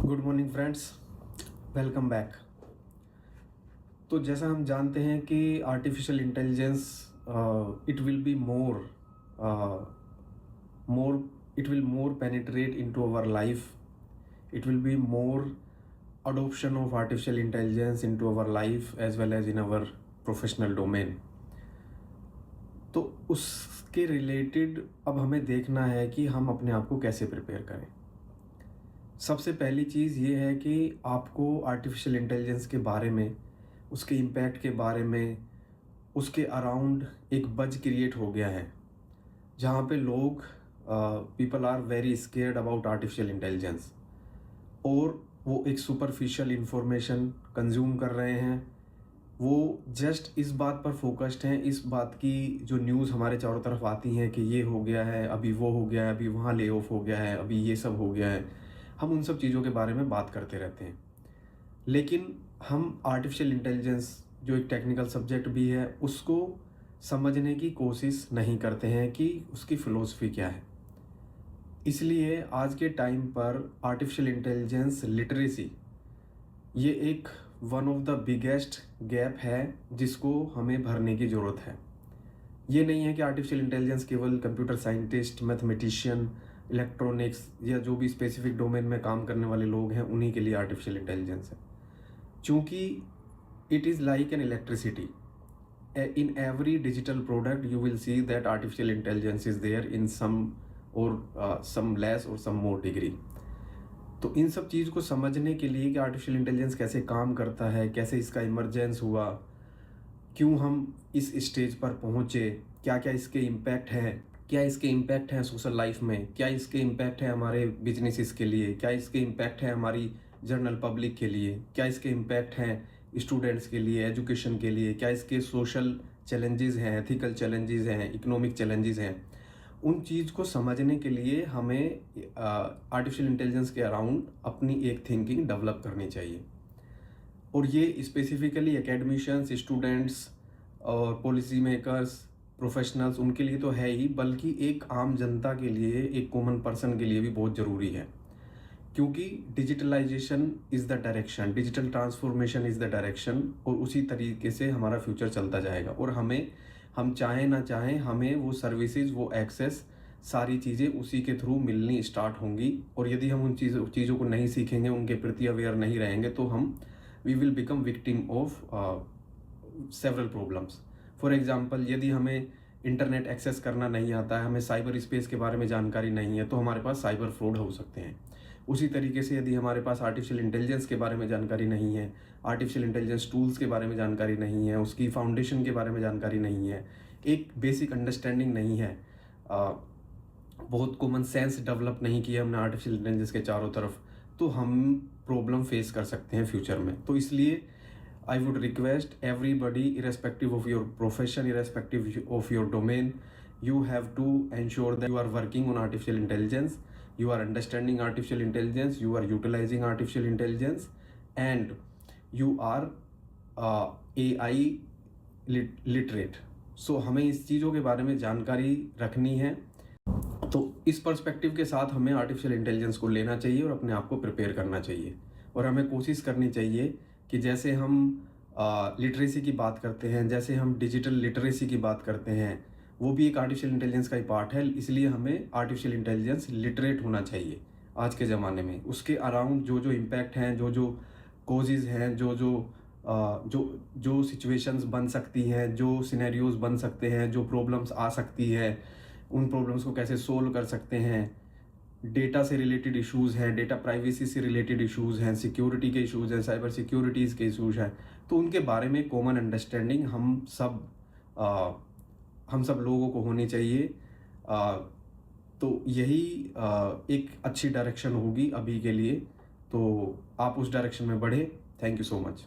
Good morning friends, welcome back. तो जैसा हम जानते हैं कि artificial intelligence it will be more it will more penetrate into our life, it will be more adoption of artificial intelligence into our life as well as in our professional domain। तो उसके related अब हमें देखना है कि हम अपने आप को कैसे प्रिपेयर करें। सबसे पहली चीज़ ये है कि आपको आर्टिफिशियल इंटेलिजेंस के बारे में, उसके इम्पैक्ट के बारे में, उसके अराउंड एक बज क्रिएट हो गया है जहाँ पे लोग people are very scared about artificial intelligence, और वो एक सुपरफिशियल इंफॉर्मेशन कंज्यूम कर रहे हैं। वो जस्ट इस बात पर फोकस्ड हैं, इस बात की जो न्यूज़ हमारे चारों तरफ आती हैं कि ये हो गया है, अभी वो हो गया है, अभी वहाँ ले ऑफ हो गया है, अभी ये सब हो गया है, हम उन सब चीज़ों के बारे में बात करते रहते हैं। लेकिन हम आर्टिफिशियल इंटेलिजेंस जो एक टेक्निकल सब्जेक्ट भी है उसको समझने की कोशिश नहीं करते हैं कि उसकी फ़िलोसफी क्या है। इसलिए आज के टाइम पर आर्टिफिशियल इंटेलिजेंस लिटरेसी ये एक one of the biggest gap है जिसको हमें भरने की ज़रूरत है। ये नहीं है कि आर्टिफिशियल इंटेलिजेंस केवल कंप्यूटर साइंटिस्ट, मैथमेटिशियन, इलेक्ट्रॉनिक्स या जो भी स्पेसिफिक डोमेन में काम करने वाले लोग हैं उन्हीं के लिए आर्टिफिशियल इंटेलिजेंस है। चूँकि it is like an electricity, in every digital product you will see that artificial intelligence is there in some or some less or some more degree। तो इन सब चीज़ को समझने के लिए कि आर्टिफिशियल इंटेलिजेंस कैसे काम करता है, कैसे इसका इमरजेंस हुआ, क्यों हम इस स्टेज पर पहुँचे, क्या क्या इसके इम्पैक्ट हैं, क्या इसके इम्पैक्ट हैं सोशल लाइफ में, क्या इसके इम्पैक्ट है हमारे बिजनेसेस के लिए, क्या इसके इम्पैक्ट है हमारी जनरल पब्लिक के लिए, क्या इसके इम्पैक्ट हैं स्टूडेंट्स के लिए, एजुकेशन के लिए, क्या इसके सोशल चैलेंजेस हैं, एथिकल चैलेंजेस हैं, इकोनॉमिक चैलेंजेस हैं। उन चीज़ को समझने के लिए हमें आर्टिफिशियल इंटेलिजेंस के अराउंड अपनी एक थिंकिंग डेवलप करनी चाहिए। और ये स्पेसिफिकली एकेडमिशियंस, स्टूडेंट्स और पॉलिसी मेकर्स, प्रोफेशनल्स उनके लिए तो है ही, बल्कि एक आम जनता के लिए, एक कॉमन पर्सन के लिए भी बहुत ज़रूरी है। क्योंकि digitalisation is the direction, digital transformation is the direction, और उसी तरीके से हमारा फ्यूचर चलता जाएगा। और हम चाहें ना चाहें हमें वो सर्विसेज, वो एक्सेस, सारी चीज़ें उसी के थ्रू मिलनी स्टार्ट होंगी। और यदि हम उन चीज़ों को नहीं सीखेंगे, उनके प्रति अवेयर नहीं रहेंगे, तो we will become victim of several problems. For example, यदि हमें इंटरनेट एक्सेस करना नहीं आता है, हमें साइबर स्पेस के बारे में जानकारी नहीं है, तो हमारे पास साइबर फ्रॉड हो सकते हैं। उसी तरीके से यदि हमारे पास आर्टिफिशियल इंटेलिजेंस के बारे में जानकारी नहीं है, आर्टिफिशियल इंटेलिजेंस टूल्स के बारे में जानकारी नहीं है, उसकी फाउंडेशन के बारे में जानकारी नहीं है, एक बेसिक अंडरस्टैंडिंग नहीं है, बहुत कॉमन सेंस डेवलप नहीं किया हमने आर्टिफिशियल इंटेलिजेंस के चारों तरफ, तो हम प्रॉब्लम फेस कर सकते हैं फ्यूचर में। तो इसलिए I would request everybody, irrespective of your profession, irrespective of your domain, you have to ensure that you are working on artificial intelligence, you are understanding artificial intelligence, you are utilizing artificial intelligence, and you are AI literate। So हमें इस चीज़ों के बारे में जानकारी रखनी है। तो इस पर्सपेक्टिव के साथ हमें आर्टिफिशियल इंटेलिजेंस को लेना चाहिए और अपने आप को प्रिपेयर करना चाहिए। और हमें कोशिश करनी चाहिए कि जैसे हम लिटरेसी की बात करते हैं, जैसे हम डिजिटल लिटरेसी की बात करते हैं, वो भी एक आर्टिफिशियल इंटेलिजेंस का ही पार्ट है। इसलिए हमें आर्टिफिशियल इंटेलिजेंस लिटरेट होना चाहिए आज के ज़माने में। उसके अराउंड जो जो इम्पैक्ट हैं, जो जो कोजेज़ हैं, जो सिचुएशंस बन सकती हैं, जो सिनेरियोज बन सकते हैं, जो प्रॉब्लम्स आ सकती है, उन प्रॉब्लम्स को कैसे सोल्व कर सकते हैं, डेटा से रिलेटेड इश्यूज़ हैं, डेटा प्राइवेसी से रिलेटेड इश्यूज़ हैं, सिक्योरिटी के इश्यूज़ हैं, साइबर सिक्योरिटीज़ के इश्यूज़ हैं, तो उनके बारे में कॉमन अंडरस्टैंडिंग हम सब लोगों को होनी चाहिए। तो यही एक अच्छी डायरेक्शन होगी अभी के लिए। तो आप उस डायरेक्शन में बढ़े। Thank you so much.